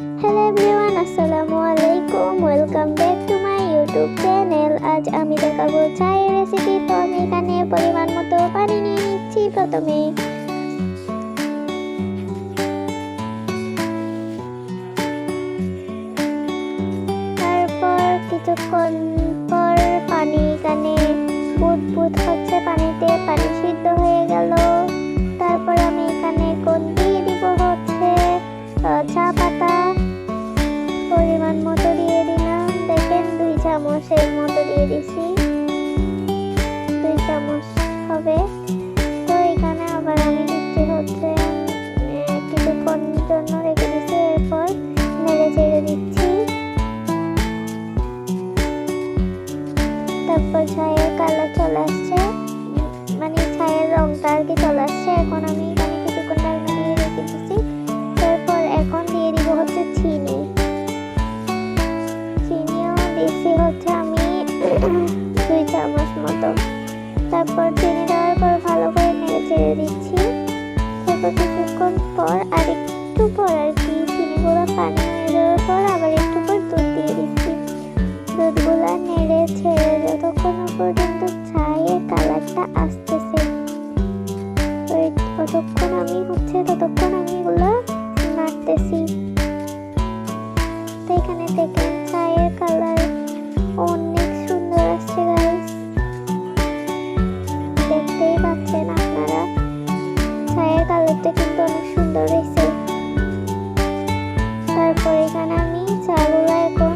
Hello everyone, আসসালামু আলাইকুম। Welcome back to my YouTube channel. আজ আমি দেখাবো চায়ের রেসিপি। তো আমি এখানে পরিমাণ মতো পানি নিয়ে নিচ্ছি প্রথমে। তারপর কিছুক্ষণ পর পানি এখানে বুদবুদ হচ্ছে, পানিতে পানি সিদ্ধ হয়ে গেল। তারপর আমি এখানে এখন দিয়ে দিব হচ্ছে চা পাতা। পরিমাণ মতো দিয়ে দিলাম, দেখেন 2 চামচের মতো দিয়ে দিছি, 2 চামচ হবে। তো এখানে আবার আমি দিচ্ছি হচ্ছে কিছুক্ষণ জন্য রেখে দিচ্ছি, এরপর নেড়ে চেড়ে দিচ্ছি। তারপর চায়ের কালার চলে আসছে, মানে চায়ের রংটা আর কি চলে আসছে। এখন আমি এখানে কিছুক্ষণ ঢাকনা দিয়ে রেখে দিচ্ছি। তারপর এখন দিয়ে দিব হচ্ছে চিনি। চিনিও দিচ্ছি হচ্ছে আমি 2 চামচ মতো। তারপর চিনি দেওয়ার পর ভালো করে নেড়ে চেড়ে দিচ্ছি। তারপর কিছুক্ষণ পর আর একটু পর আর কি চিনিগুলো পানি হয়ে যাওয়ার পর আবার একটু পর দুধ দিয়ে দিচ্ছি। দুধগুলো নেড়ে ছেড়ে যতক্ষণ পর্যন্ত চায়ের কালারটা আসতেছে, ততক্ষণ আমি এগুলো নাড়তেছি। তো এখানে দেখেন চায়ের কালার অনেক সুন্দর আসছে গাইস, দেখতেই পাচ্ছেন আপনারা। চায়ের কালারটা কিন্তু অনেক সুন্দর হয়েছে। তারপর এখানে আমি চাগুলো এখন